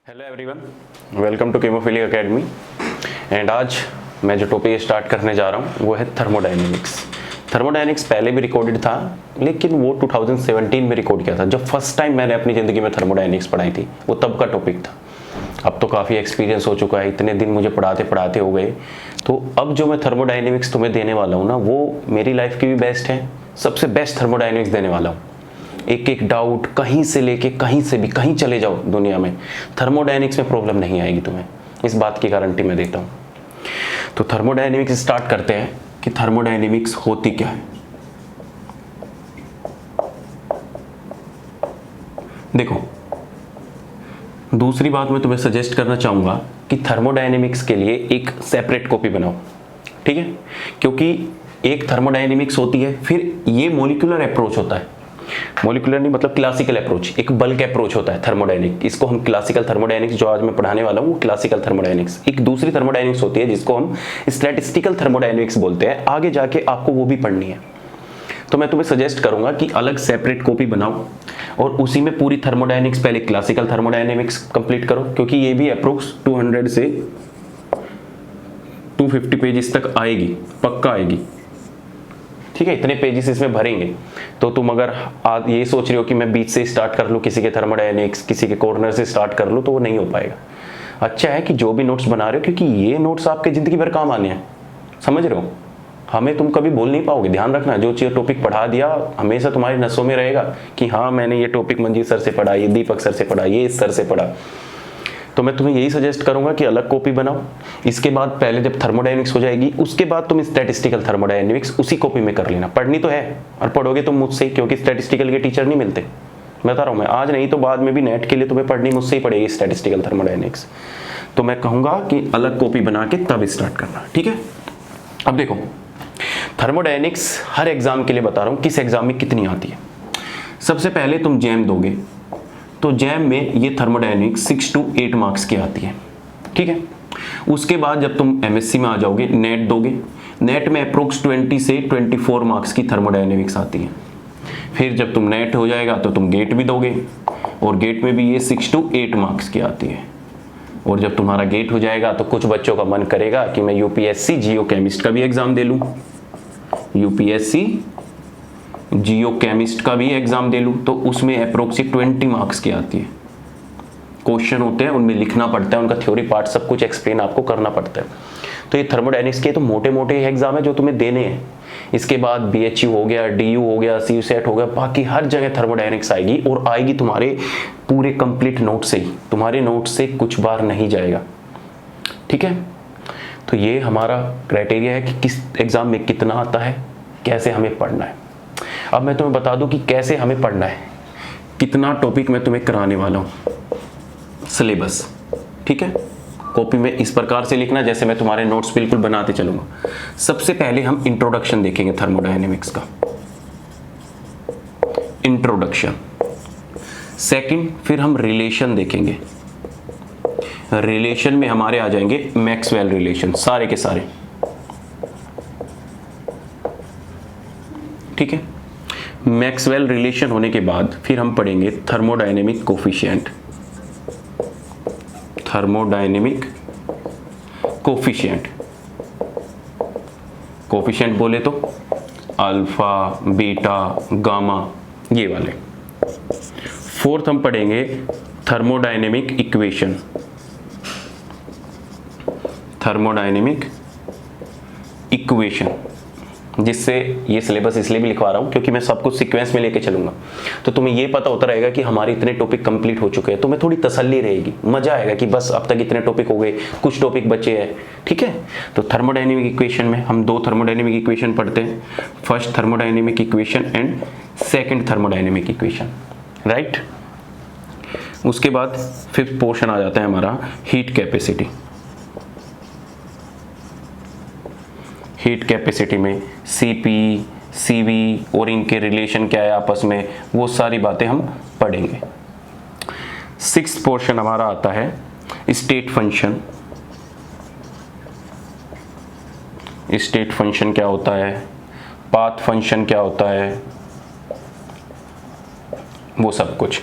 Hello everyone, welcome to Chemophilic academy. And आज मैं जो टॉपिक स्टार्ट करने जा रहा हूँ वो है थर्मोडायनेमिक्स। थर्मोडायनेमिक्स पहले भी रिकॉर्डेड था, लेकिन वो 2017 में रिकॉर्ड किया था जब फर्स्ट टाइम मैंने अपनी ज़िंदगी में थर्मोडायनेमिक्स पढ़ाई थी। वो तब का टॉपिक था। अब तो काफ़ी एक्सपीरियंस हो चुका है, इतने दिन मुझे पढ़ाते पढ़ाते हो गए। तो अब जो मैं थर्मोडायनेमिक्स तुम्हें देने वाला हूँ ना, वो मेरी लाइफ की भी बेस्ट है, सबसे बेस्ट थर्मोडायनेमिक्स देने वाला हूँ। एक एक डाउट कहीं से लेके कहीं से भी कहीं चले जाओ दुनिया में, थर्मोडायनेमिक्स में प्रॉब्लम नहीं आएगी तुम्हें, इस बात की गारंटी मैं देता हूँ। तो थर्मोडायनेमिक्स स्टार्ट करते हैं कि थर्मोडायनेमिक्स होती क्या है। देखो, दूसरी बात मैं तुम्हें सजेस्ट करना चाहूँगा कि थर्मोडायनेमिक्स के लिए एक सेपरेट कॉपी बनाओ, ठीक है? क्योंकि एक थर्मोडायनेमिक्स होती है, फिर ये मॉलिक्यूलर अप्रोच होता है। मॉलिक्यूलर नहीं मतलब क्लासिकल अप्रोच, एक बल्क अप्रोच होता है थर्मोडायनेमिक्स। इसको हम क्लासिकल थर्मोडायनेमिक्स, जो आज मैं पढ़ाने वाला हूँ वो क्लासिकल थर्मोडायनेमिक्स। एक दूसरी थर्मोडायनेमिक्स होती है जिसको हम स्टैटिस्टिकल थर्मोडायनेमिक्स बोलते हैं, आगे जाके आपको वो भी पढ़नी है। तो मैं तुम्हें सजेस्ट करूंगा कि अलग सेपरेट कॉपी बनाओ और उसी में पूरी थर्मोडायनेमिक्स, पहले क्लासिकल थर्मोडायनेमिक्स कंप्लीट करो, क्योंकि ये भी अप्रोक्स 200 से 250 पेजेस तक आएगी, पक्का आएगी, ठीक है? इतने पेजेस इसमें भरेंगे। तो तुम अगर ये सोच रहे हो कि मैं बीच से स्टार्ट कर लूँ, किसी के थर्मोडायनेमिक्स, किसी के कॉर्नर से स्टार्ट कर लूँ, तो वो नहीं हो पाएगा। अच्छा है कि जो भी नोट्स बना रहे हो, क्योंकि ये नोट्स आपके ज़िंदगी भर काम आने हैं, समझ रहे हो? हमें तुम कभी भूल नहीं पाओगे। ध्यान रखना, जो चीज़ टॉपिक पढ़ा दिया हमेशा तुम्हारी नसों में रहेगा कि हाँ मैंने ये टॉपिक मंजीत सर से पढ़ा, ये दीपक सर से पढ़ा, ये इस सर से पढ़ा। तो मैं तुम्हें यही सजेस्ट करूंगा कि अलग कॉपी बनाओ। इसके बाद पहले जब थर्मोडायनेमिक्स हो जाएगी, उसके बाद तुम स्टैटिस्टिकल थर्मोडायनेमिक्स उसी कॉपी में कर लेना। पढ़नी तो है और पढ़ोगे तुम मुझसे ही, क्योंकि स्टैटिस्टिकल के टीचर नहीं मिलते। मैं बता रहा हूँ, मैं आज नहीं तो बाद में भी नेट के लिए तुम्हें पढ़नी मुझसे ही पड़ेगी स्टैटिस्टिकल थर्मोडायनेमिक्स। तो मैं कहूँगा कि अलग कॉपी बना के तब स्टार्ट करना, ठीक है? अब देखो, थर्मोडायनेमिक्स हर एग्जाम के लिए बता रहा हूँ किस एग्जाम में कितनी आती है। सबसे पहले तुम जैम दोगे, तो जैम में ये थर्मोडायनेमिक्स 6 to 8 मार्क्स की आती है, ठीक है? उसके बाद जब तुम एमएससी में आ जाओगे, नेट दोगे, नेट में अप्रोक्स 20 से 24 मार्क्स की थर्मोडायनेमिक्स आती है। फिर जब तुम नेट हो जाएगा तो तुम गेट भी दोगे, और गेट में भी ये 6 to 8 मार्क्स की आती है। और जब तुम्हारा गेट हो जाएगा तो कुछ बच्चों का मन करेगा कि मैं यूपीएससी जियो केमिस्ट का भी एग्जाम दे लूँ, यूपीएससी जियो केमिस्ट का भी एग्जाम दे लूँ, तो उसमें अप्रोक्सीमेट 20 मार्क्स की आती है। क्वेश्चन होते हैं, उनमें लिखना पड़ता है, उनका थ्योरी पार्ट सब कुछ एक्सप्लेन आपको करना पड़ता है। तो ये थर्मोडायनेमिक्स के तो मोटे मोटे एग्जाम है जो तुम्हें देने हैं। इसके बाद बीएचयू हो गया, डीयू हो गया, सीयू सेट हो गया, बाकी हर जगह थर्मोडायनेमिक्स आएगी, और आएगी तुम्हारे पूरे कंप्लीट नोट से ही, तुम्हारे नोट से कुछ बार नहीं जाएगा, ठीक है? तो ये हमारा क्राइटेरिया है कि किस एग्जाम में कितना आता है, कैसे हमें पढ़ना है। अब मैं तुम्हें बता दूं कि कैसे हमें पढ़ना है, कितना टॉपिक मैं तुम्हें कराने वाला हूं, सिलेबस, ठीक है? कॉपी में इस प्रकार से लिखना जैसे मैं तुम्हारे नोट्स बिल्कुल बनाते चलूंगा। सबसे पहले हम इंट्रोडक्शन देखेंगे थर्मोडायनेमिक्स का, इंट्रोडक्शन। सेकंड, फिर हम रिलेशन देखेंगे। रिलेशन में हमारे आ जाएंगे मैक्सवेल रिलेशन, सारे के सारे, ठीक है? मैक्सवेल रिलेशन होने के बाद फिर हम पढ़ेंगे thermodynamic coefficient. Thermodynamic coefficient, coefficient बोले तो अल्फा, बीटा, गामा, ये वाले। फोर्थ हम पढ़ेंगे थर्मोडायनेमिक इक्वेशन। थर्मोडायनेमिक इक्वेशन, जिससे ये सिलेबस इसलिए भी लिखवा रहा हूँ क्योंकि मैं सब कुछ सीक्वेंस में लेके चलूंगा, तो तुम्हें ये पता होता रहेगा कि हमारे इतने टॉपिक कंप्लीट हो चुके हैं। तुम्हें थोड़ी तसल्ली रहेगी, मजा आएगा कि बस अब तक इतने टॉपिक हो गए, कुछ टॉपिक बचे हैं, ठीक है? तो थर्मोडायनेमिक इक्वेशन में हम दो थर्मोडायनेमिक इक्वेशन पढ़ते हैं, first thermodynamic equation and second thermodynamic equation, right? उसके बाद फिफ्थ पोर्शन आ जाता है हमारा हीट कैपेसिटी। हीट कैपेसिटी में सीपी, सीवी और इनके रिलेशन क्या है आपस में, वो सारी बातें हम पढ़ेंगे। सिक्स्थ पोर्शन हमारा आता है स्टेट फंक्शन। स्टेट फंक्शन क्या होता है, पाथ फंक्शन क्या होता है, वो सब कुछ।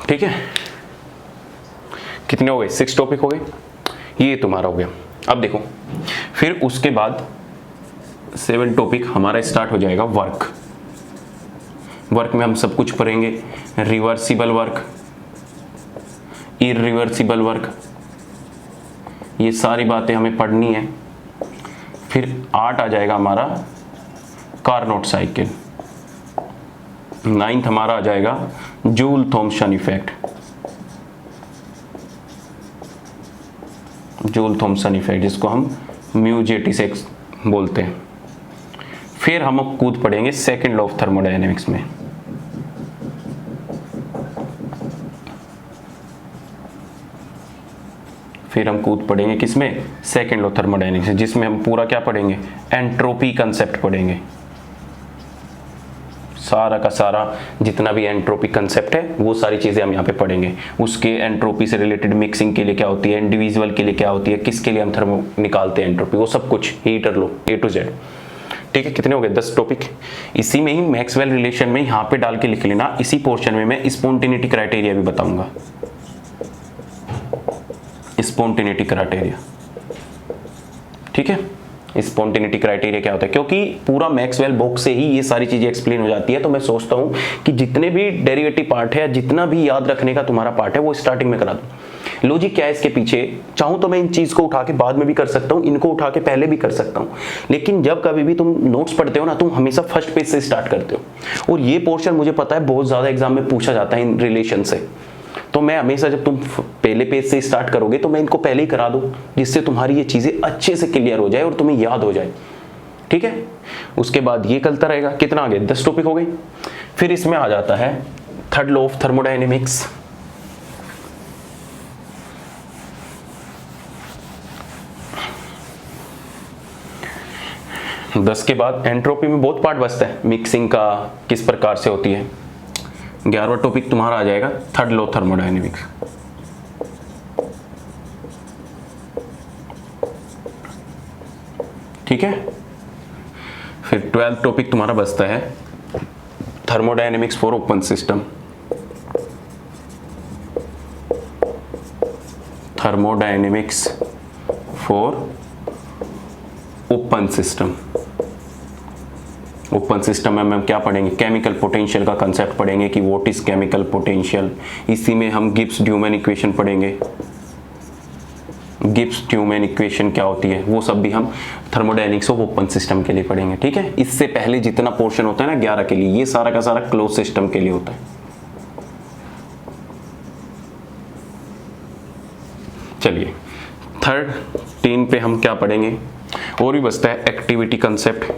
ठीक है, कितने हो गए? 6 टॉपिक हो गए, ये तुम्हारा हो गया। अब देखो फिर उसके बाद 7 टॉपिक हमारा स्टार्ट हो जाएगा वर्क। वर्क में हम सब कुछ पढ़ेंगे, रिवर्सिबल वर्क, इरिवर्सिबल वर्क, ये सारी बातें हमें पढ़नी है। फिर 8 आ जाएगा हमारा कार्नोट साइकिल। 9th हमारा आ जाएगा joule Thompson effect, joule Thompson effect जिसको हम म्यू-जेटी6 बोलते हैं। फिर हम कूद पड़ेंगे सेकंड लॉ ऑफ थर्मोडायनेमिक्स में। फिर हम कूद पड़ेंगे किसमें? सेकंड लॉ थर्मोडायनेमिक्स, जिसमें हम पूरा क्या पढ़ेंगे? एंट्रोपी कंसेप्ट पढ़ेंगे। सारा का सारा जितना भी एंट्रोपी कंसेप्ट है वो सारी चीज़ें हम यहाँ पे पढ़ेंगे। उसके एंट्रोपी से रिलेटेड मिक्सिंग के लिए क्या होती है, इंडिविजुअल के लिए क्या होती है, किसके लिए हम थर्मो निकालते हैं एंट्रोपी, वो सब कुछ heater low A to Z। ठीक है, कितने हो गए? 10 टॉपिक। इसी में ही मैक्सवेल रिलेशन में यहाँ पे डाल के लिख लेना। इसी पोर्शन में मैं स्पॉन्टेनिटी क्राइटेरिया भी बताऊंगा। स्पॉन्टेनिटी क्राइटेरिया, ठीक है, स्पॉन्टेनिटी क्राइटेरिया क्या होता है, क्योंकि पूरा मैक्सवेल बुक से ही ये सारी चीजें एक्सप्लेन हो जाती है। तो मैं सोचता हूँ कि जितने भी डेरिवेटिव पार्ट है, जितना भी याद रखने का तुम्हारा पार्ट है, वो स्टार्टिंग में करा दूं। लॉजिक क्या है इसके पीछे? चाहूं तो मैं इन चीज को उठा के बाद में भी कर सकता हूँ, इनको उठा के पहले भी कर सकता हूँ, लेकिन जब कभी भी तुम नोट्स पढ़ते हो ना, तुम हमेशा फर्स्ट पेज से स्टार्ट करते हो। और ये पोर्शन मुझे पता है बहुत ज्यादा एग्जाम में पूछा जाता है इन रिलेशन से, तो मैं हमेशा जब तुम पहले पेज से स्टार्ट करोगे तो मैं इनको पहले ही करा दूं, जिससे तुम्हारी ये चीजें अच्छे से क्लियर हो जाए और तुम्हें याद हो जाए। ठीक है, उसके बाद ये चलता रहेगा। कितना आ गए? 10 टॉपिक हो गई। फिर इसमें आ जाता है थर्ड लॉ ऑफ थर्मोडायनेमिक्स। दस के बाद एंट्रोपी में बहुत पार्ट बचता है, मिक्सिंग का किस प्रकार से होती है। 11वां टॉपिक तुम्हारा आ जाएगा थर्ड लॉ थर्मोडायनेमिक्स। ठीक है, फिर 12th टॉपिक तुम्हारा बचता है thermodynamics for open system. Thermodynamics for open system. Open system में हम क्या पढ़ेंगे? केमिकल पोटेंशियल का कंसेप्ट पढ़ेंगे कि व्हाट इज केमिकल पोटेंशियल। इसी में हम गिब्स ड्यूमैन इक्वेशन पढ़ेंगे। गिब्स ड्यूमैन इक्वेशन क्या होती है वो सब भी हम थर्मोडायनेमिक्स ऑफ ओपन सिस्टम के लिए पढ़ेंगे। ठीक है, इससे पहले जितना पोर्शन होता है ना 11 के लिए, ये सारा का सारा क्लोज सिस्टम के लिए होता है। चलिए थर्ड 3 पे हम क्या पढ़ेंगे? और भी बचता है एक्टिविटी कंसेप्ट,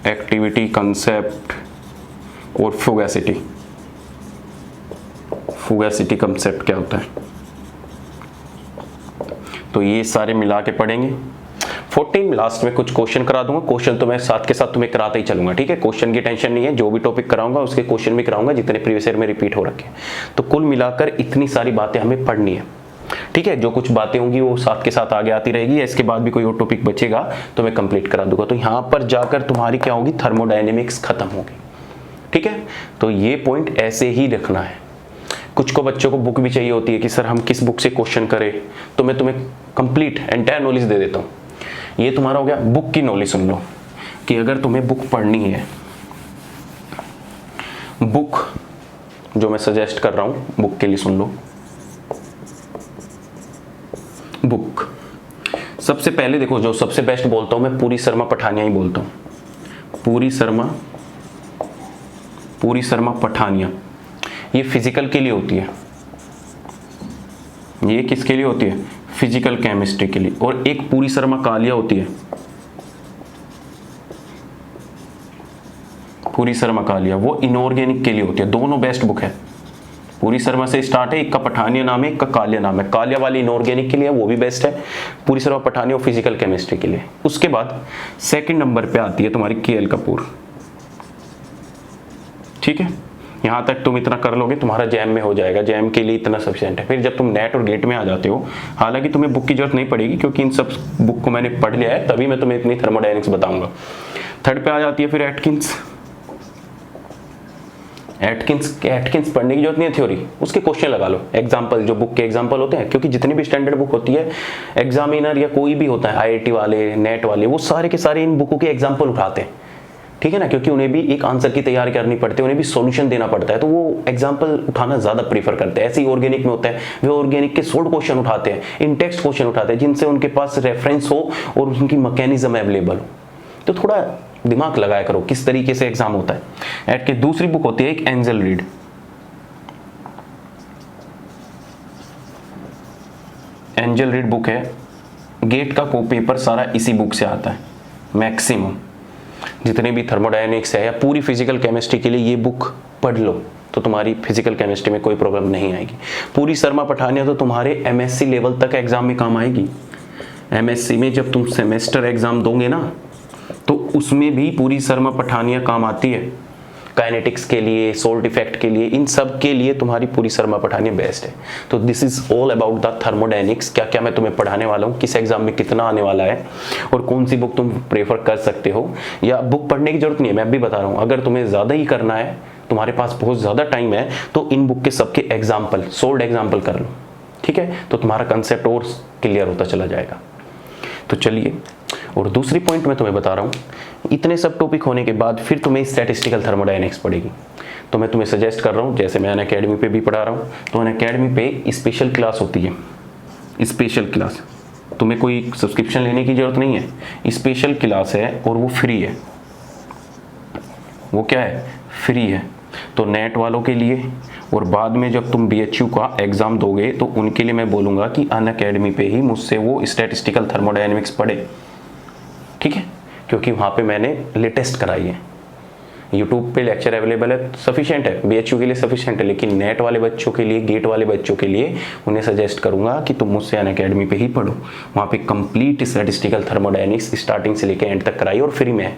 एक्टिविटी कंसेप्ट और फुगैसिटी। फुगैसिटी कंसेप्ट क्या होता है, तो ये सारे मिला के पढ़ेंगे। 14 लास्ट में कुछ क्वेश्चन करा दूंगा। क्वेश्चन तो मैं साथ के साथ तुम्हें कराता ही चलूंगा। ठीक है, क्वेश्चन की टेंशन नहीं है, जो भी टॉपिक कराऊंगा उसके क्वेश्चन भी कराऊंगा जितने प्रीवियस ईयर में रिपीट हो रखे हैं। तो कुल मिलाकर इतनी सारी बातें हमें पढ़नी है। ठीक है, जो कुछ बातें होंगी वो साथ के साथ आगे आती रहेगी, या इसके बाद भी कोई और टॉपिक बचेगा तो मैं कंप्लीट करा दूंगा। तो यहाँ पर जाकर तुम्हारी क्या होगी? थर्मोडायनेमिक्स खत्म होगी। ठीक है, तो ये पॉइंट ऐसे ही रखना है। कुछ को बच्चों को बुक भी चाहिए होती है कि सर हम किस बुक से क्वेश्चन करें, तो मैं तुम्हें कंप्लीट एंटायर नॉलेज दे देता हूँ। ये तुम्हारा हो गया बुक की नॉलेज। सुन लो कि अगर तुम्हें बुक पढ़नी है, बुक जो मैं सजेस्ट कर रहा हूँ बुक के लिए सुन लो। बुक सबसे पहले देखो, जो सबसे बेस्ट बोलता हूं मैं पूरी शर्मा पठानिया ही बोलता हूं। पूरी शर्मा पठानिया, ये फिजिकल के लिए होती है। ये किसके लिए होती है? फिजिकल केमिस्ट्री के लिए। और एक पूरी शर्मा कालिया होती है। पूरी शर्मा कालिया वो इनऑर्गेनिक के लिए होती है। दोनों बेस्ट बुक है। पूरी शर्मा से स्टार्ट है, एक का पठानिया नाम है, एक का कालिया नाम है। कालिया वाली इनऑर्गेनिक के लिए, वो भी बेस्ट है। पूरी शर्मा पठानिया फिजिकल केमिस्ट्री के लिए। उसके बाद सेकंड नंबर पे आती है तुम्हारी KL कपूर। ठीक है, यहां तक तुम इतना कर लोगे तुम्हारा जैम में हो जाएगा। जैम के लिए इतना सफिशिएंट है। फिर जब तुम नेट और गेट में आ जाते हो, हालांकि तुम्हें बुक की जरूरत नहीं पड़ेगी क्योंकि इन सब बुक को मैंने पढ़ लिया है, तभी मैं तुम्हें इतनी थर्मोडायनेमिक्स बताऊंगा। थर्ड पे आ जाती है फिर एटकिंस। एटकिंस पढ़ने की जरूरत नहीं है थ्योरी, उसके क्वेश्चन लगा लो, एग्जाम्पल जो बुक के एग्जाम्पल होते हैं, क्योंकि जितनी भी स्टैंडर्ड बुक होती है, एग्जामिनर या कोई भी होता है, आईआईटी वाले, नेट वाले, वो सारे के सारे इन बुकों के एग्जाम्पल उठाते हैं, ठीक है ना, क्योंकि उन्हें भी एक आंसर की तैयारी करनी पड़ती है, उन्हें भी सॉल्यूशन देना पड़ता है, तो वो एग्जाम्पल उठाना ज्यादा प्रीफर करते हैं। ऐसे ही ऑर्गेनिक में होता है, वे ऑर्गेनिक के सोल्ड क्वेश्चन उठाते हैं, इन टेक्स्ट क्वेश्चन उठाते हैं, जिनसे उनके पास रेफरेंस हो और उनकी मैकेनिज्म अवेलेबल हो। तो थोड़ा दिमाग लगाया करो किस तरीके से एग्जाम होता है। एट के दूसरी बुक होती है एक angel read. Angel read book है, गेट का पेपर सारा इसी बुक से आता है, मैक्सिमम जितने भी थर्मोडायनेमिक्स है या पूरी फिजिकल केमिस्ट्री के लिए ये बुक पढ़ लो तो तुम्हारी फिजिकल केमिस्ट्री में कोई प्रॉब्लम नहीं आएगी। पूरी शर्मा पठानिया तो तुम्हारे एमएससी लेवल तक एग्जाम में काम आएगी। एमएससी में जब तुम सेमेस्टर एग्जाम दोगे ना, तो उसमें भी पूरी शर्मा पठानिया काम आती है, काइनेटिक्स के लिए, सोल्ट इफेक्ट के लिए, इन सब के लिए तुम्हारी पूरी शर्मा पठानिया बेस्ट है। तो this is all about the thermodynamics, क्या क्या मैं तुम्हें पढ़ाने वाला हूँ, किस एग्जाम में कितना आने वाला है और कौन सी बुक तुम प्रेफर कर सकते हो, या बुक पढ़ने की जरूरत नहीं है, मैं भी बता रहा हूँ। अगर तुम्हें ज़्यादा ही करना है, तुम्हारे पास बहुत ज़्यादा टाइम है, तो इन बुक के सबके एग्जाम्पल, सोल्ड एग्जाम्पल कर लो, ठीक है, तो तुम्हारा कंसेप्ट और क्लियर होता चला जाएगा। तो चलिए, और दूसरी पॉइंट मैं तुम्हें बता रहा हूँ, इतने सब टॉपिक होने के बाद फिर तुम्हें स्टैटिस्टिकल थर्मोडायनेमिक्स पड़ेगी। तो मैं तुम्हें सजेस्ट कर रहा हूँ, जैसे मैं अनअकैडमी पे भी पढ़ा रहा हूँ, तो अनअकैडमी पे स्पेशल क्लास होती है, स्पेशल क्लास, तुम्हें कोई सब्सक्रिप्शन लेने की जरूरत नहीं है, स्पेशल क्लास है और वो फ्री है। वो क्या है? फ्री है। तो नेट वालों के लिए, और बाद में जब तुम BHU का एग्जाम दोगे तो उनके लिए मैं बोलूँगा कि अनअकैडमी पे ही मुझसे वो स्टैटिस्टिकल थर्मोडायनेमिक्स पढ़े, ठीक है, क्योंकि वहाँ पे मैंने लेटेस्ट कराई है। यूट्यूब पे लेक्चर अवेलेबल है, सफिशिएंट है, BHU के लिए सफिशिएंट है, लेकिन नेट वाले बच्चों के लिए, गेट वाले बच्चों के लिए उन्हें सजेस्ट करूँगा कि तुम मुझसे अनअकैडमी पे ही पढ़ो। वहाँ पे कंप्लीट स्टैटिस्टिकल थर्मोडायनेमिक्स स्टार्टिंग से लेकर एंड तक कराई और फ्री में है।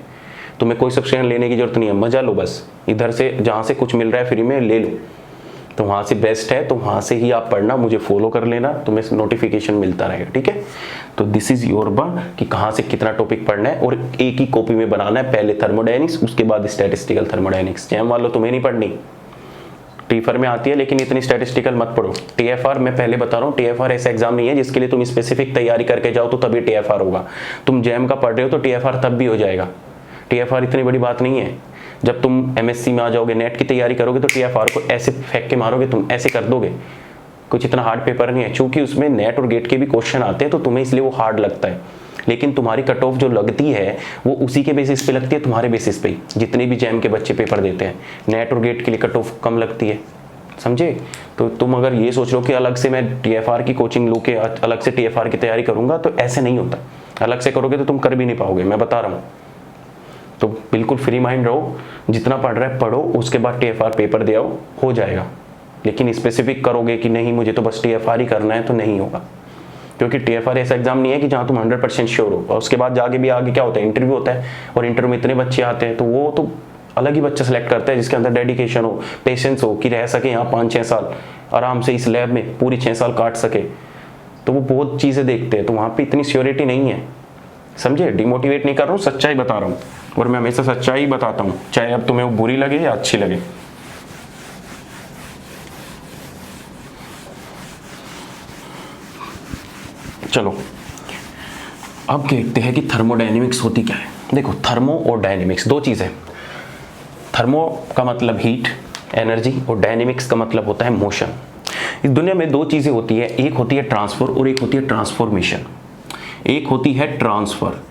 तुम्हें कोई सब्सक्रिप्शन लेने की जरूरत नहीं है, मजा लो बस, इधर से जहाँ से कुछ मिल रहा है फ्री में ले लो, तो वहाँ से बेस्ट है, तो वहाँ से ही आप पढ़ना, मुझे फॉलो कर लेना, तुम्हें नोटिफिकेशन मिलता रहेगा, ठीक है। तो दिस इज योर बा कि कहाँ से कितना टॉपिक पढ़ना है, और एक ही कॉपी में बनाना है, पहले थर्मोडायनेमिक्स उसके बाद स्टैटिस्टिकल थर्मोडायनेमिक्स। जैम वालों तुम्हें नहीं पढ़नी, टीफर में आती है लेकिन इतनी स्टैटिस्टिकल मत पढ़ो। TFR मैं पहले बता रहा हूँ, TFR ऐसा एग्जाम नहीं है जिसके लिए तुम स्पेसिफिक तैयारी करके जाओ तो तभी TFR होगा। तुम जैम का पढ़ रहे हो तो TFR तब भी हो जाएगा। TFR इतनी बड़ी बात नहीं है। जब तुम MSc में आ जाओगे, नेट की तैयारी करोगे तो TFR को ऐसे फेंक के मारोगे, तुम ऐसे कर दोगे, कुछ इतना हार्ड पेपर नहीं है। चूंकि उसमें नेट और गेट के भी क्वेश्चन आते हैं तो तुम्हें इसलिए वो हार्ड लगता है, लेकिन तुम्हारी कट ऑफ जो लगती है वो उसी के बेसिस पे लगती है, तुम्हारे बेसिस पे ही। जितने भी जैम के बच्चे पेपर देते हैं, नेट और गेट के लिए कट ऑफ कम लगती है, समझे। तो तुम अगर ये सोच लो कि अलग से मैं TFR की कोचिंग लूँ के अलग से TFR की तैयारी करूँगा, तो ऐसे नहीं होता। अलग से करोगे तो तुम कर भी नहीं पाओगे, मैं बता रहा हूँ। तो बिल्कुल फ्री माइंड रहो, जितना पढ़ रहा है पढ़ो, उसके बाद TFR पेपर दे आओ, हो जाएगा। लेकिन स्पेसिफिक करोगे कि नहीं मुझे तो बस TFR ही करना है, तो नहीं होगा, क्योंकि TFR ऐसा एग्जाम नहीं है कि जहाँ तुम 100% श्योर हो, और उसके बाद जाके भी आगे क्या होता है, इंटरव्यू होता है, और इंटरव्यू में इतने बच्चे आते हैं, तो वो तो अलग ही बच्चा सेलेक्ट करता है जिसके अंदर डेडिकेशन हो, पेशेंस हो, कि रह सके यहाँ 5-6 साल आराम से इस लैब में, पूरी 6 साल काट सके। तो वो बहुत चीज़ें देखते हैं, तो वहाँ पर इतनी श्योरिटी नहीं है, समझे। डिमोटिवेट नहीं कर रहा हूँ, सच्चाई बता रहा हूँ, और मैं हमेशा सच्चाई बताता हूँ, चाहे अब तुम्हें वो बुरी लगे या अच्छी लगे। चलो अब देखते हैं कि थर्मोडायनेमिक्स होती क्या है। देखो, थर्मो और डायनेमिक्स दो चीज़ है। थर्मो का मतलब हीट, एनर्जी, और डायनेमिक्स का मतलब होता है मोशन। इस दुनिया में दो चीज़ें होती है, एक होती है ट्रांसफर और एक होती है ट्रांसफॉर्मेशन। एक होती है ट्रांसफर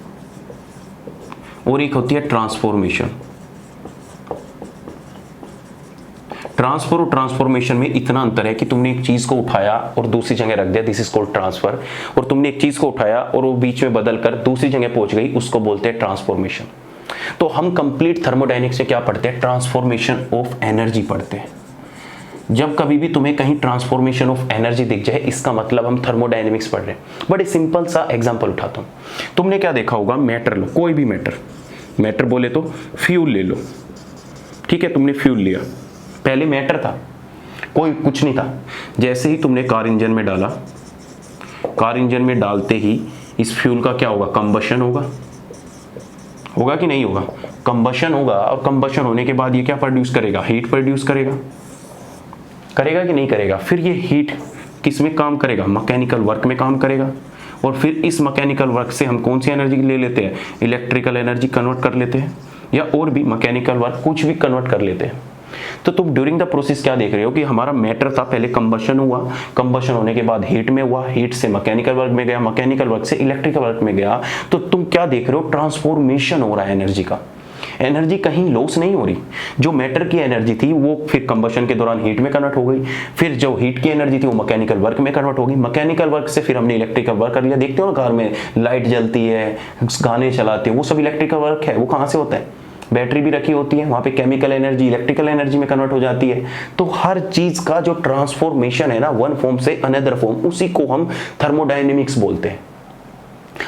और एक होती है ट्रांसफॉर्मेशन। ट्रांसफर और ट्रांसफॉर्मेशन में इतना अंतर है कि तुमने एक चीज को उठाया और दूसरी जगह रख दिया, दिस इज कॉल्ड ट्रांसफर, और तुमने एक चीज को उठाया और वो बीच में बदल कर दूसरी जगह पहुंच गई, उसको बोलते हैं ट्रांसफॉर्मेशन। तो हम कंप्लीट थर्मोडायनेमिक्स में क्या पढ़ते हैं, ट्रांसफॉर्मेशन ऑफ एनर्जी पढ़ते हैं। जब कभी भी तुम्हें कहीं ट्रांसफॉर्मेशन ऑफ एनर्जी दिख जाए, इसका मतलब हम थर्मोडायनेमिक्स पढ़ रहे हैं। बड़े सिंपल सा एग्जांपल उठाता हूं। तुमने क्या देखा होगा, मैटर लो, कोई भी मैटर बोले तो फ्यूल ले लो, ठीक है। तुमने फ्यूल लिया, पहले मैटर था, कोई कुछ नहीं था। जैसे ही तुमने कार इंजन में डाला, कार इंजन में डालते ही इस फ्यूल का क्या होगा, कंबशन होगा कि नहीं होगा। कंबशन होगा और कंबशन होने के बाद ये क्या प्रोड्यूस करेगा, हीट प्रोड्यूस करेगा, करेगा कि नहीं करेगा। फिर ये हीट किस में काम करेगा, मैकेनिकल वर्क में काम करेगा, और फिर इस मैकेनिकल वर्क से हम कौन सी एनर्जी ले लेते हैं, इलेक्ट्रिकल एनर्जी कन्वर्ट कर लेते हैं, या और भी मैकेनिकल वर्क कुछ भी कन्वर्ट कर लेते हैं। तो तुम ड्यूरिंग द प्रोसेस क्या देख रहे हो कि हमारा मैटर था, पहले कंबशन हुआ, कंबशन होने के बाद हीट में हुआ, हीट से मैकेनिकल वर्क में गया, मैकेनिकल वर्क से इलेक्ट्रिकल वर्क में गया। तो तुम क्या देख रहे हो, ट्रांसफॉर्मेशन हो रहा है एनर्जी का। एनर्जी कहीं लॉस नहीं हो रही। जो मैटर की एनर्जी थी वो फिर कंबशन के दौरान हीट में कन्वर्ट हो गई, फिर जो हीट की एनर्जी थी वो मैकेनिकल वर्क में कन्वर्ट हो गई, मैकेनिकल वर्क से फिर हमने इलेक्ट्रिकल वर्क कर लिया। देखते हो ना घर में लाइट जलती है, गाने चलाते हैं, वो सब इलेक्ट्रिकल वर्क है। वो कहाँ से होता है, बैटरी भी रखी होती है, वहाँ पे केमिकल एनर्जी इलेक्ट्रिकल एनर्जी में कन्वर्ट हो जाती है। तो हर चीज का जो ट्रांसफॉर्मेशन है ना, वन फॉर्म से अनदर फॉर्म, उसी को हम थर्मोडायनेमिक्स बोलते हैं।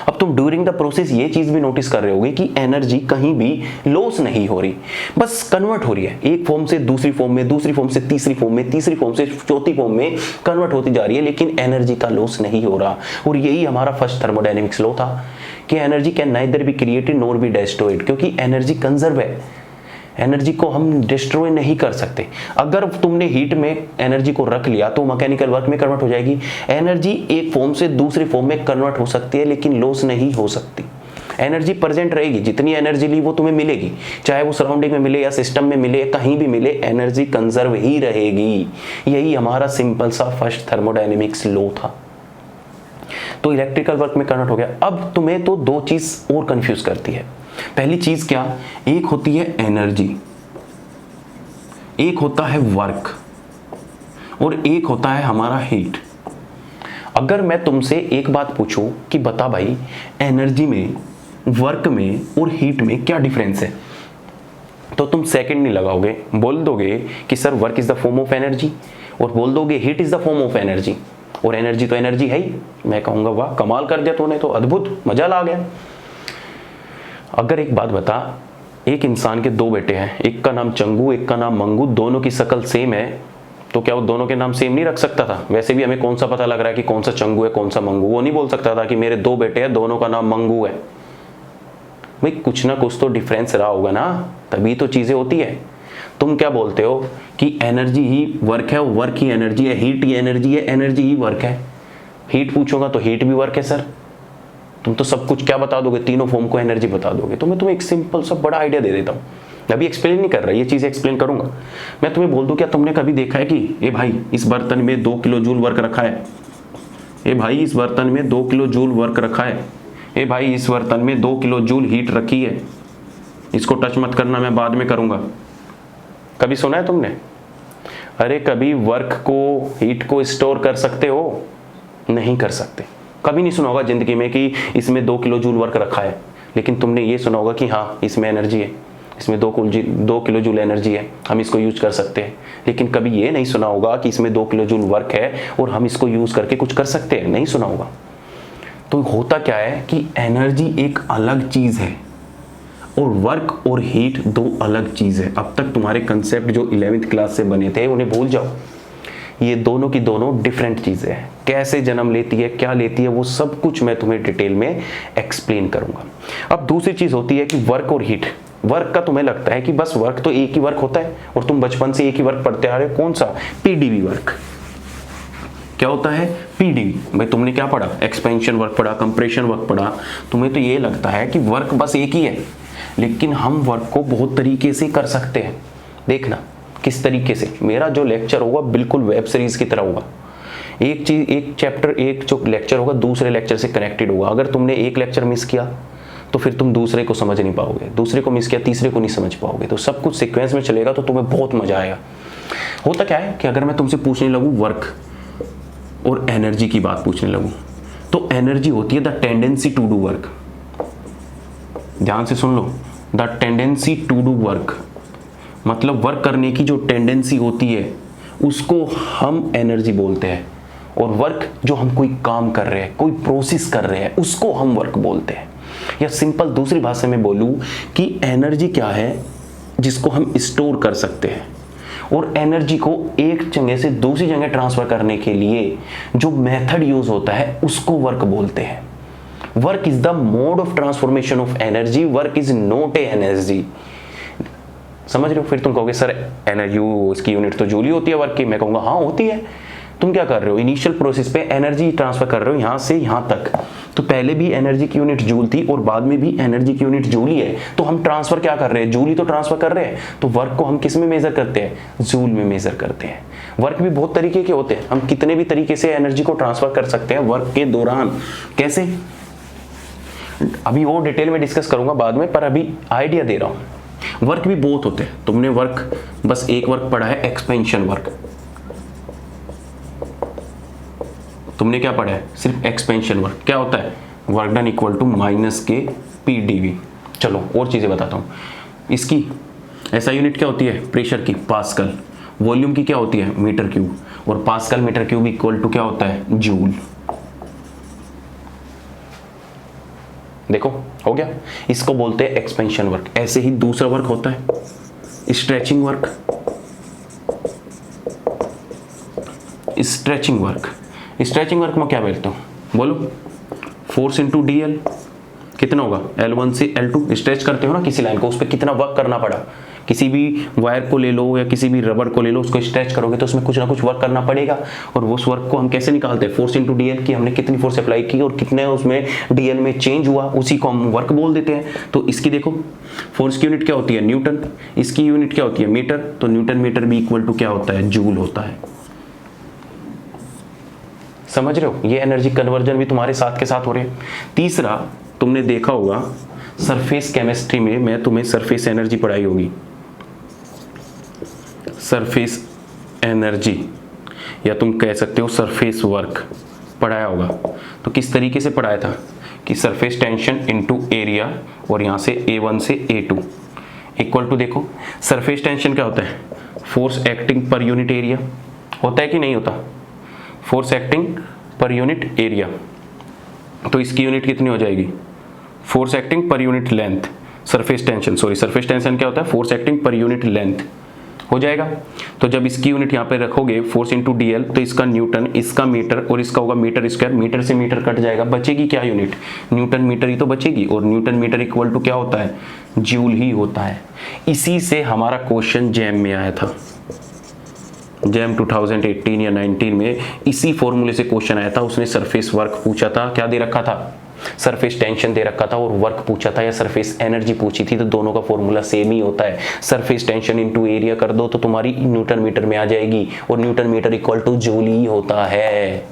अब तुम ड्यूरिंग द प्रोसेस ये चीज भी नोटिस कर रहे होगे कि एनर्जी कहीं भी लॉस नहीं हो रही, बस कन्वर्ट हो रही है, एक फॉर्म से दूसरी फॉर्म में, दूसरी फॉर्म से तीसरी फॉर्म में, तीसरी फॉर्म से चौथी फॉर्म में कन्वर्ट होती जा रही है, लेकिन एनर्जी का लॉस नहीं हो रहा। और यही हमारा फर्स्ट थर्मोडायनेमिक्स लॉ था कि energy can neither be created nor be destroyed, क्योंकि एनर्जी कंजर्व है, एनर्जी को हम डिस्ट्रॉय नहीं कर सकते। अगर तुमने हीट में एनर्जी को रख लिया तो मैकेनिकल वर्क में कन्वर्ट हो जाएगी। एनर्जी एक फॉर्म से दूसरे फॉर्म में कन्वर्ट हो सकती है, लेकिन लॉस नहीं हो सकती। एनर्जी प्रेजेंट रहेगी, जितनी एनर्जी ली वो तुम्हें मिलेगी, चाहे वो सराउंडिंग में मिले या सिस्टम में मिले, कहीं भी मिले, एनर्जी कंजर्व ही रहेगी। यही हमारा सिंपल सा फर्स्ट थर्मोडायनेमिक्स लॉ था। तो इलेक्ट्रिकल वर्क में कन्वर्ट हो गया। अब तुम्हें तो दो चीज और कंफ्यूज करती है। पहली चीज क्या, एक होती है एनर्जी, एक होता है वर्क, और एक होता है हमारा हीट। अगर मैं तुमसे एक बात पूछूं कि बता भाई एनर्जी में, वर्क में और हीट में क्या डिफरेंस है, तो तुम सेकंड नहीं लगाओगे, बोल दोगे कि sir work is the form of energy, और बोल दोगे heat is the form of energy, और एनर्जी तो एनर्जी है ही। मैं कहूंगा वाह कमाल कर दिया तूने, तो अद्भुत, मजा ला गया। अगर एक बात बता, एक इंसान के दो बेटे हैं, एक का नाम चंगू, एक का नाम मंगू, दोनों की शक्ल सेम है, तो क्या वो दोनों के नाम सेम नहीं रख सकता था? वैसे भी हमें कौन सा पता लग रहा है कि कौन सा चंगू है कौन सा मंगू? वो नहीं बोल सकता था कि मेरे दो बेटे हैं, दोनों का नाम मंगू है। भाई कुछ ना कुछ तो डिफरेंस रहा होगा ना, तभी तो चीजें होती है। तुम क्या बोलते हो कि एनर्जी ही वर्क है, वर्क ही एनर्जी है, हीट ही एनर्जी है, एनर्जी ही वर्क है। हीट पूछोगा तो हीट भी वर्क है सर। तुम तो सब कुछ क्या बता दोगे, तीनों फॉर्म को एनर्जी बता दोगे। तो मैं तुम्हें एक सिंपल सा बड़ा आइडिया दे देता हूँ। अभी एक्सप्लेन नहीं कर रहा, ये चीज़ एक्सप्लेन करूंगा। मैं तुम्हें बोल दूं, क्या तुमने कभी देखा है कि ए भाई इस बर्तन में 2 किलो जूल वर्क रखा है, ए भाई इस बर्तन में 2 किलो जूल वर्क रखा है, ए भाई इस बर्तन में 2 किलो जूल हीट रखी है, इसको टच मत करना, मैं बाद में करूंगा। कभी सुना है तुमने? अरे कभी वर्क को, हीट को स्टोर कर सकते हो? नहीं कर सकते। कभी नहीं सुना होगा जिंदगी में कि इसमें 2 किलो जूल वर्क रखा है, लेकिन तुमने ये सुना होगा कि हाँ इसमें एनर्जी है, इसमें 2 किलो जूल एनर्जी है, हम इसको यूज कर सकते हैं। लेकिन कभी ये नहीं सुना होगा कि इसमें 2 किलो जूल वर्क है और हम इसको यूज करके कुछ कर सकते हैं, नहीं सुना होगा। तो होता क्या है कि एनर्जी एक अलग चीज है और वर्क और हीट दो अलग चीज है। अब तक तुम्हारे कंसेप्ट जो 11वीं क्लास से बने थे उन्हें भूल जाओ। ये दोनों की दोनों डिफरेंट चीजें हैं। कैसे जन्म लेती है, क्या लेती है, वो सब कुछ मैं तुम्हें डिटेल में एक्सप्लेन करूंगा। अब दूसरी चीज होती है कि वर्क और हीट। वर्क का तुम्हें लगता है कि बस वर्क तो एक ही वर्क होता है और तुम बचपन से एक ही वर्क पढ़ते आ रहे हो, कौन सा? PDV work. क्या होता है? पीडीवी। भाई तुमने क्या पढ़ा? एक्सपेंशन वर्क पढ़ा, कंप्रेशन वर्क पढ़ा। तुम्हें तो ये लगता है कि वर्क बस एक ही है, लेकिन हम वर्क को बहुत तरीके से कर सकते हैं। देखना किस तरीके से। मेरा जो लेक्चर होगा बिल्कुल वेब सीरीज की तरह होगा। एक चीज, एक चैप्टर, एक जो लेक्चर होगा दूसरे लेक्चर से कनेक्टेड होगा। अगर तुमने एक लेक्चर मिस किया तो फिर तुम दूसरे को समझ नहीं पाओगे, दूसरे को मिस किया तीसरे को नहीं समझ पाओगे। तो सब कुछ सीक्वेंस में चलेगा तो तुम्हें बहुत मजा आएगा। होता क्या है कि अगर मैं तुमसे पूछने लगूं वर्क और एनर्जी की बात पूछने लगूं, तो एनर्जी होती है the tendency to do work. ध्यान से सुन लो, the tendency to do work, मतलब वर्क करने की जो टेंडेंसी होती है उसको हम एनर्जी बोलते हैं। और वर्क जो हम कोई काम कर रहे हैं, कोई प्रोसेस कर रहे हैं, उसको हम वर्क बोलते हैं। या सिंपल दूसरी भाषा में बोलूं कि एनर्जी क्या है? जिसको हम स्टोर कर सकते हैं, और एनर्जी को एक जगह से दूसरी जगह ट्रांसफर करने के लिए जो मेथड यूज होता है उसको वर्क बोलते हैं। Work is the mode of transformation of energy, work is not a energy. समझ रहे हो? फिर तुम कहोगे सर एनर्जी इसकी यूनिट तो जूल ही होती है वर्क की। मैं कहूँगा हाँ होती है। तुम क्या कर रहे हो, इनिशियल प्रोसेस पे एनर्जी ट्रांसफर कर रहे हो यहाँ से यहाँ तक। तो पहले भी एनर्जी की यूनिट जूल थी और बाद में भी एनर्जी की यूनिट जूल ही है। तो हम ट्रांसफर क्या कर रहे हैं, जूल ही तो ट्रांसफर कर रहे हैं। तो वर्क को हम किस में मेजर करते हैं, जूल में मेजर करते हैं। वर्क भी बहुत तरीके के होते हैं, हम कितने भी तरीके से एनर्जी को ट्रांसफर कर सकते हैं वर्क के दौरान। कैसे, अभी वो डिटेल में डिस्कस करूंगा बाद में, पर अभी आइडिया दे रहा हूं। वर्क भी बहुत होते हैं। तुमने वर्क बस एक वर्क पढ़ा है, एक्सपेंशन वर्क। तुमने क्या पढ़ा है, सिर्फ एक्सपेंशन वर्क। क्या होता है, work done equal to minus के पी डीवी। चलो और चीजें बताता हूं। इसकी ऐसा यूनिट क्या होती है, प्रेशर की पास्कल। वॉल्यूम की क्या होती है, मीटर क्यूब। और pascal metre cube equal to क्या होता है, जूल। देखो हो गया। इसको बोलते हैं एक्सपेंशन वर्क। ऐसे ही दूसरा वर्क होता है stretching work. Stretching work, stretching work में क्या बोलते हो, बोलो। फोर्स इंटू डीएल कितना होगा, L1 से L2। स्ट्रेच करते हो ना किसी लाइन को, उस पर कितना वर्क करना पड़ा। किसी भी वायर को ले लो या किसी भी रबड़ को ले लो, उसको स्ट्रेच करोगे तो उसमें कुछ ना कुछ वर्क करना पड़ेगा। और उस वर्क को हम कैसे निकालते हैं, फोर्स इंटू डीएल की हमने कितनी फोर्स अप्लाई की और कितने उसमें डीएल में चेंज हुआ, उसी को हम वर्क बोल देते हैं। तो इसकी देखो, फोर्स की यूनिट क्या होती है, न्यूटन। इसकी यूनिट क्या होती है, मीटर। तो न्यूटन मीटर भी इक्वल टू क्या होता है, जूल होता है। समझ रहे हो, ये एनर्जी कन्वर्जन भी तुम्हारे साथ के साथ हो रहे हैं। तीसरा, तुमने देखा होगा सरफेस केमिस्ट्री में, मैं तुम्हें सरफेस एनर्जी पढ़ाई होगी। सरफेस एनर्जी या तुम कह सकते हो सरफेस वर्क पढ़ाया होगा। तो किस तरीके से पढ़ाया था कि सरफेस टेंशन इनटू एरिया और यहां से A1 से A2 इक्वल टू, देखो सरफेस टेंशन क्या होता है, force acting per unit area होता है कि नहीं होता, force acting per unit area. तो इसकी यूनिट कितनी हो जाएगी, force acting per unit length. Surface tension, sorry surface tension क्या होता है, force acting per unit length हो जाएगा। तो जब इसकी यूनिट यहाँ पे रखोगे फोर्स इंटू डीएल, तो इसका न्यूटन, इसका मीटर और इसका होगा मीटर स्क्वायर। मीटर से मीटर कट जाएगा, बचेगी क्या यूनिट, न्यूटन मीटर ही तो बचेगी। और न्यूटन मीटर इक्वल टू क्या होता है, जूल ही होता है। इसी से हमारा क्वेश्चन जैम में आया था। जैम 2018 या 19 में इसी फॉर्मूले से क्वेश्चन आया था। उसने सरफेस वर्क पूछा था, क्या दे रखा था, सरफेस टेंशन दे रखा था, और वर्क पूछा था या सरफेस एनर्जी पूछी थी। तो दोनों का फॉर्मूला सेम ही होता है। सरफेस टेंशन इनटू एरिया कर दो तो तुम्हारी न्यूटन मीटर में आ जाएगी, और newton metre equal to joule ही होता है।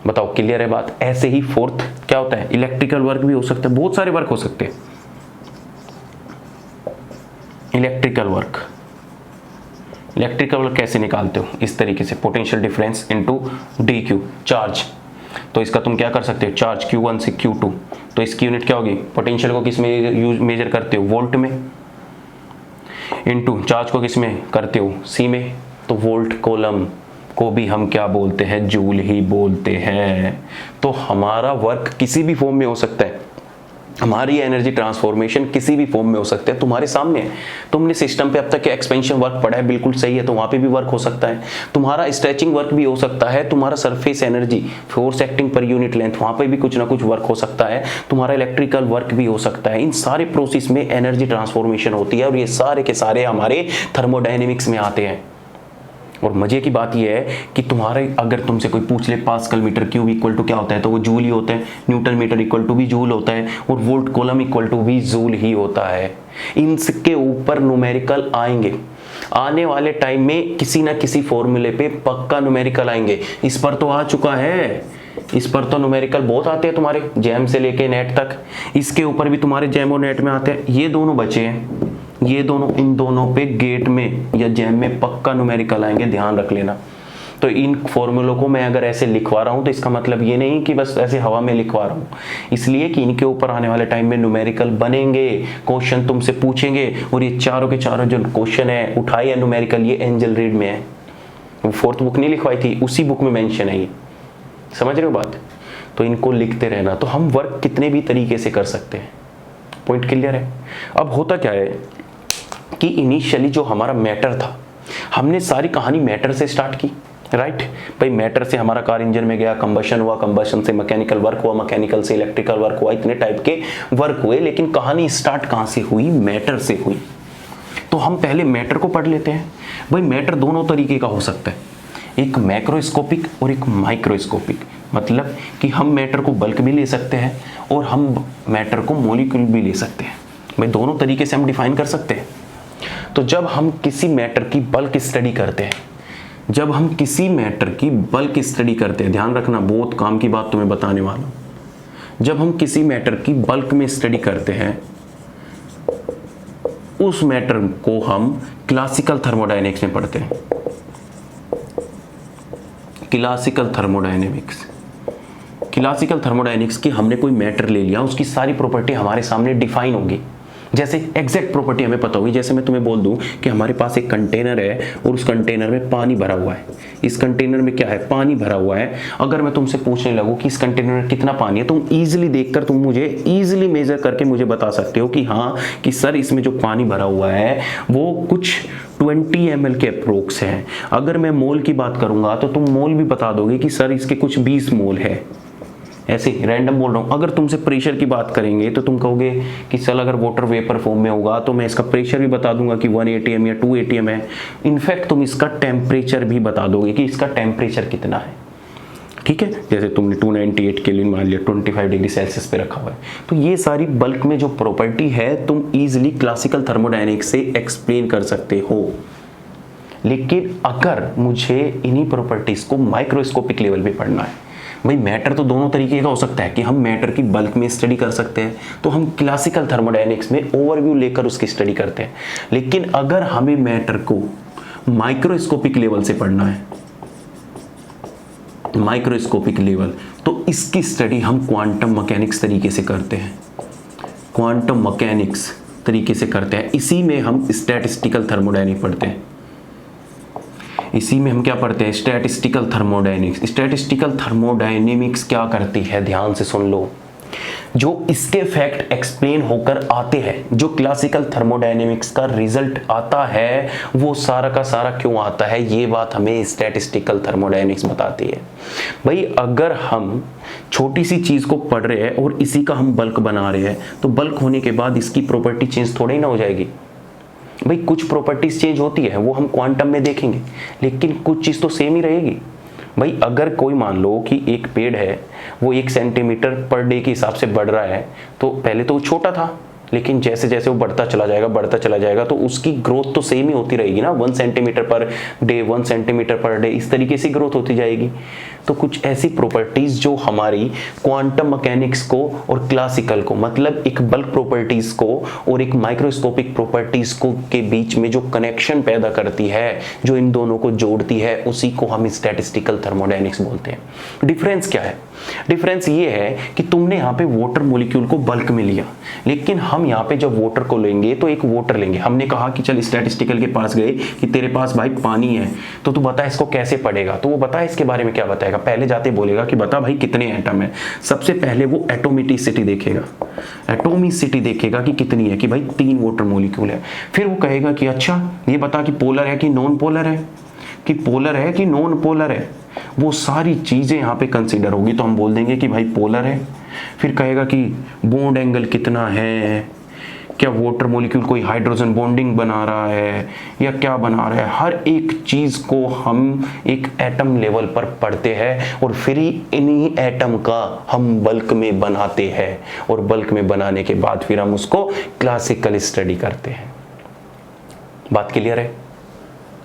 बताओ क्लियर है बात। ऐसे ही फोर्थ क्या होता है, इलेक्ट्रिकल वर्क भी हो सकता है, बहुत सारे वर्क हो सकते हैं। इलेक्ट्रिकल वर्क, इलेक्ट्रिकल वर्क कैसे निकालते हो, इस तरीके से, potential difference into D Q, charge. तो इसका तुम क्या कर सकते हो, चार्ज Q1 से Q2। तो इसकी यूनिट क्या होगी, पोटेंशियल को किस में यूज मेजर करते हो, वोल्ट में। इनटू चार्ज को किस में करते हो, C में। तो वोल्ट कॉलम को भी हम क्या बोलते हैं, जूल ही बोलते हैं। तो हमारा वर्क किसी भी फॉर्म में हो सकता है, हमारी एनर्जी ट्रांसफॉर्मेशन किसी भी फॉर्म में हो सकते हैं। तुम्हारे सामने है, तुमने सिस्टम पे अब तक एक्सपेंशन वर्क पढ़ा है, बिल्कुल सही है, तो वहां पे भी वर्क हो सकता है। तुम्हारा स्ट्रेचिंग वर्क भी हो सकता है। तुम्हारा surface energy, force acting per unit length, वहां पे भी कुछ ना कुछ वर्क हो सकता है। तुम्हारा इलेक्ट्रिकल वर्क भी हो सकता है। इन सारे प्रोसेस में एनर्जी ट्रांसफॉर्मेशन होती है, और ये सारे के सारे हमारे थर्मोडायनेमिक्स में आते हैं। और मजे की बात यह है कि तुम्हारे, अगर तुमसे कोई पूछ ले pascal metre cube equal to क्या होता है, तो वो जूल ही होता है। न्यूटन मीटर इक्वल टू भी जूल होता है, और वोल्ट कॉलम इक्वल टू भी जूल ही होता है। इनके ऊपर न्यूमेरिकल आएंगे, आने वाले टाइम में किसी ना किसी फॉर्मूले पे पक्का न्यूमेरिकल आएंगे। इस पर तो आ चुका है, इस पर तो न्यूमेरिकल बहुत आते हैं तुम्हारे, जैम से लेके नेट तक। इसके ऊपर भी तुम्हारे जैम और नेट में आते हैं। ये दोनों बचे हैं, ये दोनों, इन दोनों पे गेट में या जैम में पक्का न्यूमेरिकल आएंगे, ध्यान रख लेना। तो इन फॉर्मूलों को मैं अगर ऐसे लिखवा रहा हूं तो इसका मतलब ये नहीं कि बस ऐसे हवा में लिखवा रहा हूं, इसलिए कि इनके ऊपर आने वाले टाइम में न्यूमेरिकल बनेंगे, क्वेश्चन तुमसे पूछेंगे। और ये चारों के चारों जो क्वेश्चन है उठाई है न्यूमेरिकल, ये एंजल रीड में है। वो फोर्थ बुक नहीं लिखवाई थी, उसी बुक में मेंशन है ये। समझ रहे हो बात। तो इनको लिखते रहना। तो हम वर्क कितने भी तरीके से कर सकते हैं, पॉइंट क्लियर है। अब होता क्या है कि इनिशियली जो हमारा मैटर था, हमने सारी कहानी मैटर से स्टार्ट की, राइट भाई, मैटर से हमारा कार इंजन में गया, कंबशन हुआ, कंबशन से मैकेनिकल वर्क हुआ, मैकेनिकल से इलेक्ट्रिकल वर्क हुआ, इतने टाइप के वर्क हुए। लेकिन कहानी स्टार्ट कहां से हुई? मैटर से हुई। तो हम पहले मैटर को पढ़ लेते हैं। भाई मैटर दोनों तरीके का हो सकता है, एक मैक्रोस्कोपिक और एक माइक्रोस्कोपिक। मतलब कि हम मैटर को बल्क भी ले सकते हैं और हम मैटर को मॉलिक्यूल भी ले सकते हैं। भाई दोनों तरीके से हम डिफाइन कर सकते हैं। तो जब हम किसी मैटर की बल्क स्टडी करते हैं, जब हम किसी मैटर की बल्क स्टडी करते हैं, ध्यान रखना बहुत काम की बात तुम्हें बताने वाला हूं। जब हम किसी मैटर की बल्क में स्टडी करते हैं, उस मैटर को हम क्लासिकल थर्मोडायनेमिक्स में पढ़ते हैं। क्लासिकल थर्मोडायनेमिक्स, क्लासिकल थर्मोडायनेमिक्स की हमने कोई मैटर ले लिया, उसकी सारी प्रॉपर्टी हमारे सामने डिफाइन होगी। जैसे एग्जैक्ट प्रॉपर्टी हमें पता होगी। जैसे मैं तुम्हें बोल दूं कि हमारे पास एक कंटेनर है और उस कंटेनर में पानी भरा हुआ है। इस कंटेनर में क्या है? पानी भरा हुआ है। अगर मैं तुमसे पूछने लगूं कि इस कंटेनर में कितना पानी है, तुम इजीली देखकर तुम मुझे इजीली मेजर करके मुझे बता सकते हो कि हाँ कि सर इसमें जो पानी भरा हुआ है वो कुछ 20 ml के अप्रोक्स है। अगर मैं मोल की बात करूंगा तो तुम मोल भी बता दोगे कि सर इसके कुछ 20 मोल है। ऐसे रैंडम बोल रहा हूं। अगर तुमसे प्रेशर की बात करेंगे तो तुम कहोगे कि चल अगर वाटर वेपर फॉर्म में होगा तो मैं इसका प्रेशर भी बता दूंगा कि 1 atm या 2 atm है। इनफैक्ट तुम इसका टेम्परेचर भी बता दोगे कि इसका टेम्परेचर कितना है। ठीक है, जैसे तुमने 298 केल्विन मान लिया, 25 डिग्री सेल्सियस पे रखा हुआ है। तो ये सारी बल्क में जो प्रॉपर्टी है तुम इजिली क्लासिकल थर्मोडायनेमिक्स से एक्सप्लेन कर सकते हो। लेकिन अगर मुझे इन्हीं प्रॉपर्टीज को माइक्रोस्कोपिक लेवल पे पढ़ना है, भाई मैटर तो दोनों तरीके का हो सकता है कि हम मैटर की बल्क में स्टडी कर सकते हैं, तो हम क्लासिकल थर्मोडायनेमिक्स में ओवरव्यू लेकर उसकी स्टडी करते हैं। लेकिन अगर हमें मैटर को माइक्रोस्कोपिक लेवल से पढ़ना है, माइक्रोस्कोपिक लेवल, तो इसकी स्टडी हम क्वांटम मैकेनिक्स तरीके से करते हैं। क्वांटम मैकेनिक्स तरीके से करते हैं। इसी में हम स्टैटिस्टिकल थर्मोडायनेमिक्स पढ़ते हैं। इसी में हम क्या पढ़ते हैं? Statistical thermodynamics. स्टैटिस्टिकल थर्मोडायनेमिक्स क्या करती है? ध्यान से सुन लो। जो इसके फैक्ट एक्सप्लेन होकर आते हैं, जो क्लासिकल थर्मोडायनेमिक्स का रिजल्ट आता है, वो सारा का सारा क्यों आता है, ये बात हमें स्टैटिस्टिकल थर्मोडायनेमिक्स बताती है। भाई अगर हम छोटी सी चीज को पढ़ रहे हैं और इसी का हम बल्क बना रहे हैं, तो बल्क होने के बाद इसकी प्रॉपर्टी चेंज थोड़ी ना हो जाएगी। भाई कुछ प्रॉपर्टीज चेंज होती है, वो हम क्वांटम में देखेंगे, लेकिन कुछ चीज तो सेम ही रहेगी। भाई अगर कोई मान लो कि एक पेड़ है, वो 1 सेंटीमीटर पर डे के हिसाब से बढ़ रहा है, तो पहले तो वो छोटा था, लेकिन जैसे जैसे वो बढ़ता चला जाएगा तो उसकी ग्रोथ तो सेम ही होती रहेगी ना। 1 centimetre per day, 1 centimetre per day, इस तरीके से ग्रोथ होती जाएगी। तो कुछ ऐसी प्रॉपर्टीज जो हमारी क्वांटम मैकेनिक्स को और क्लासिकल को, मतलब एक बल्क प्रॉपर्टीज को और एक माइक्रोस्कोपिक प्रॉपर्टीज को के बीच में जो कनेक्शन पैदा करती है, जो इन दोनों को जोड़ती है, उसी को हम स्टैटिस्टिकल थर्मोडायनेमिक्स बोलते हैं। डिफरेंस क्या है? डिफरेंस ये है कि तुमने यहाँ पे वाटर मॉलिक्यूल को बल्क में लिया, लेकिन हम यहाँ पे जब वाटर को लेंगे तो एक वाटर लेंगे। हमने कहा कि चल स्टैटिस्टिकल के पास गए कि तेरे पास भाई पानी है, तो तू बता इसको कैसे पढ़ेगा। तो वो बता इसके बारे में क्या बताएगा? पहले जाते बोलेगा कि बता भाई कितने एटम है। सबसे पहले वो एटोमिसिटी देखेगा, एटोमिसिटी देखेगा कि कितनी है, कि भाई 3 वाटर मॉलिक्यूल है। फिर वो कहेगा कि अच्छा ये बता कि पोलर है कि नॉन पोलर है, कि पोलर है कि नॉन पोलर है। वो सारी चीजें यहाँ पे कंसीडर होगी, तो हम बोल देंगे कि भाई पोलर है। फिर कहेगा कि बॉन्ड एंगल कितना है, क्या वाटर मॉलिक्यूल कोई हाइड्रोजन बॉन्डिंग बना रहा है या क्या बना रहा है। हर एक चीज को हम एक एटम लेवल पर पढ़ते हैं और फिर इन्हीं एटम का हम बल्क में बनाते हैं, और बल्क में बनाने के बाद फिर हम उसको क्लासिकल स्टडी करते हैं। बात क्लियर है?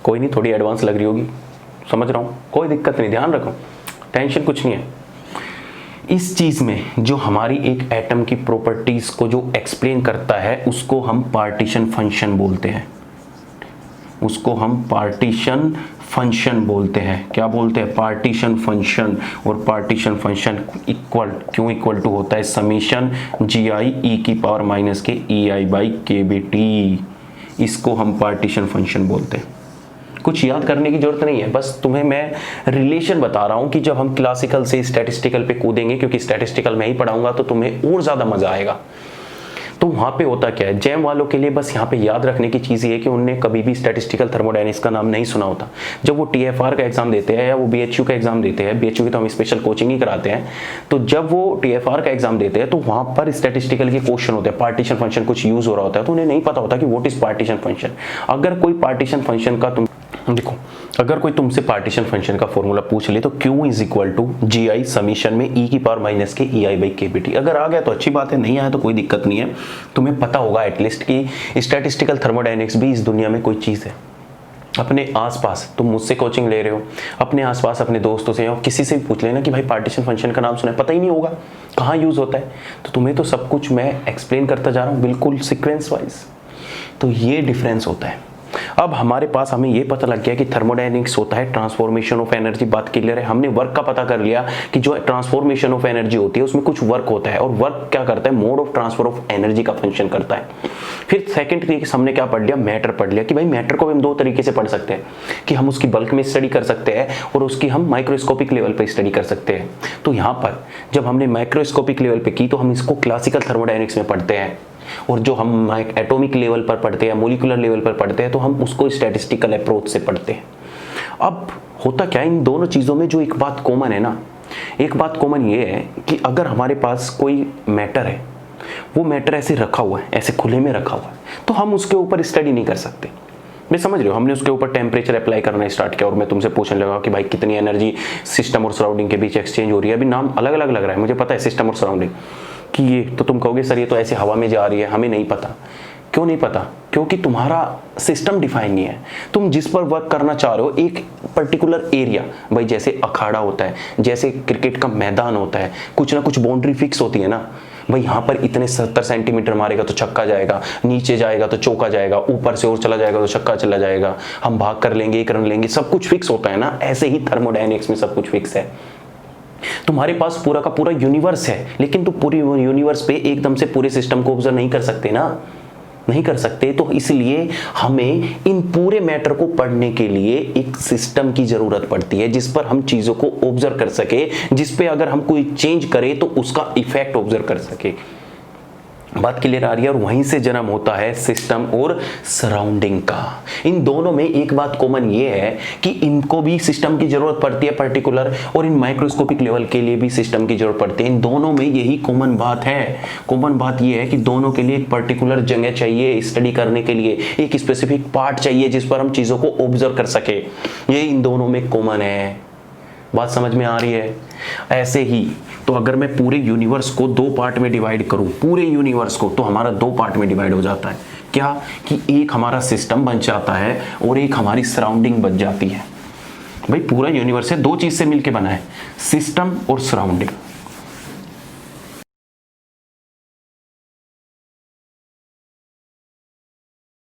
कोई नहीं, थोड़ी एडवांस लग रही होगी, समझ रहा हूं, कोई दिक्कत नहीं, ध्यान रखो, टेंशन कुछ नहीं है। इस चीज में जो हमारी एक एटम की प्रॉपर्टीज को जो एक्सप्लेन करता है, उसको हम पार्टीशन फंक्शन बोलते हैं। उसको हम पार्टीशन फंक्शन बोलते हैं। क्या बोलते हैं? Partition function. और पार्टीशन फंक्शन इक्वल क्यों इक्वल टू होता है? समीशन GI e⁻⁻k⁰ इसको हम पार्टीशन फंक्शन बोलते हैं। कुछ याद करने की जरूरत नहीं है, बस तुम्हें मैं रिलेशन बता रहा हूं कि जब हम क्लासिकल से स्टैटिस्टिकल पे कूदेंगे, क्योंकि स्टैटिस्टिकल में ही पढ़ाऊंगा तो तुम्हें और ज्यादा मजा आएगा। तो वहाँ पे होता क्या है, जैम वालों के लिए बस यहाँ पे याद रखने की चीज़ ये है कि उनने कभी भी स्टैटिस्टिकल थर्मोडायनेमिक्स का नाम नहीं सुना होता। जब वो TFR का एग्जाम देते हैं या वो BHU का एग्जाम देते हैं, BHU की तो हम स्पेशल कोचिंग ही कराते हैं, तो जब वो TFR का एग्जाम देते हैं तो वहाँ पर स्टैटिस्टिकल के क्वेश्चन होते हैं, पार्टीशन फंक्शन कुछ यूज हो रहा होता है, तो उन्हें नहीं पता होता कि व्हाट इज पार्टीशन फंक्शन। अगर कोई पार्टीशन फंक्शन का तुम देखो, अगर कोई तुमसे पार्टीशन फंक्शन का फॉर्मूला पूछ ले तो Q is equal to GI summation में e की पावर माइनस के EI बाई KBT। अगर आ गया तो अच्छी बात है, नहीं आया तो कोई दिक्कत नहीं है। तुम्हें पता होगा एटलीस्ट कि स्टैटिस्टिकल थर्मोडायनेमिक्स भी इस दुनिया में कोई चीज़ है। अपने आसपास, तुम मुझसे कोचिंग ले रहे हो, अपने आसपास अपने दोस्तों से या किसी से भी पूछ लेना कि भाई पार्टीशन फंक्शन का नाम सुना है, पता ही नहीं होगा कहाँ यूज़ होता है। तो तुम्हें तो सब कुछ मैं एक्सप्लेन करता जा रहा हूँ बिल्कुल सीक्वेंस वाइज। तो ये डिफरेंस होता है। अब हमारे पास हमें ये पता लग गया कि थर्मोडायनेमिक्स होता है ट्रांसफॉर्मेशन ऑफ एनर्जी, बात क्लियर है। हमने वर्क का पता कर लिया कि जो ट्रांसफॉर्मेशन ऑफ एनर्जी होती है उसमें कुछ वर्क होता है, और वर्क क्या करता है, mode of transfer of energy का फंक्शन करता है। फिर सेकंड तरीके से हमने क्या पढ़ लिया, मैटर पढ़ लिया कि भाई मैटर को हम दो तरीके से पढ़ सकते हैं, कि हम उसकी बल्क में स्टडी कर सकते हैं और उसकी हम माइक्रोस्कोपिक लेवल पर स्टडी कर सकते हैं। तो यहाँ पर जब हमने माइक्रोस्कोपिक लेवल पे की तो हम इसको क्लासिकल थर्मोडायनेमिक्स में पढ़ते हैं, और जो हम एटॉमिक लेवल पर पढ़ते हैं, मोलिकुलर लेवल पर पढ़ते हैं, तो हम उसको स्टैटिस्टिकल अप्रोच से पढ़ते हैं। अब होता क्या है, इन दोनों चीज़ों में जो एक बात कॉमन है ना, एक बात कॉमन ये है कि अगर हमारे पास कोई मैटर है, वो मैटर ऐसे रखा हुआ है, ऐसे खुले में रखा हुआ है, तो हम उसके ऊपर स्टडी नहीं कर सकते। मैं समझ रहे हो, हमने उसके ऊपर टेम्परेचर अप्लाई करना स्टार्ट किया और मैं तुमसे पूछने लगा कि भाई कितनी एनर्जी सिस्टम और सराउंडिंग के बीच एक्सचेंज हो रही है। अभी नाम अलग अलग लग रहा है, मुझे पता है सिस्टम और सराउंडिंग कि ये, तो तुम कहोगे सर ये तो ऐसे हवा में जा रही है, हमें नहीं पता। क्यों नहीं पता? क्योंकि तुम्हारा सिस्टम डिफाइन नहीं है। तुम जिस पर वर्क करना चाह रहे हो एक पर्टिकुलर एरिया, भाई जैसे अखाड़ा होता है, जैसे क्रिकेट का मैदान होता है, कुछ ना कुछ बाउंड्री फिक्स होती है ना, भाई यहाँ पर इतने 70 सेंटीमीटर मारेगा तो छक्का जाएगा, नीचे जाएगा तो चौका जाएगा, ऊपर से और चला जाएगा तो छक्का चला जाएगा, हम भाग कर लेंगे, एक रन लेंगे, सब कुछ फिक्स होता है ना। ऐसे ही थर्मोडायनेमिक्स में सब कुछ फिक्स है। तुम्हारे पास पूरा का पूरा यूनिवर्स है, लेकिन तुम पूरी यूनिवर्स पे एकदम से पूरे सिस्टम को ऑब्जर्व नहीं कर सकते ना, नहीं कर सकते। तो इसलिए हमें इन पूरे मैटर को पढ़ने के लिए एक सिस्टम की जरूरत पड़ती है, जिस पर हम चीजों को ऑब्जर्व कर सके, जिस पे अगर हम कोई चेंज करें तो उसका इफेक्ट ऑब्जर्व कर सके। बात क्लियर आ रही है? और वहीं से जन्म होता है सिस्टम और सराउंडिंग का। इन दोनों में एक बात कॉमन ये है कि इनको भी सिस्टम की जरूरत पड़ती है पर्टिकुलर, और इन माइक्रोस्कोपिक लेवल के लिए भी सिस्टम की जरूरत पड़ती है। इन दोनों में यही कॉमन बात है। कॉमन बात ये है कि दोनों के लिए एक पर्टिकुलर जगह चाहिए स्टडी करने के लिए, एक स्पेसिफिक पार्ट चाहिए जिस पर हम चीजों को ऑब्जर्व कर सके। ये इन दोनों में कॉमन है। बात समझ में आ रही है? ऐसे ही तो अगर मैं पूरे यूनिवर्स को दो पार्ट में डिवाइड करूं, पूरे यूनिवर्स को, तो हमारा दो पार्ट में डिवाइड हो जाता है। क्या कि एक हमारा सिस्टम बन जाता है और एक हमारी सराउंडिंग बन जाती है। भाई पूरा यूनिवर्स है, दो चीज से मिलके बना है, सिस्टम और सराउंडिंग।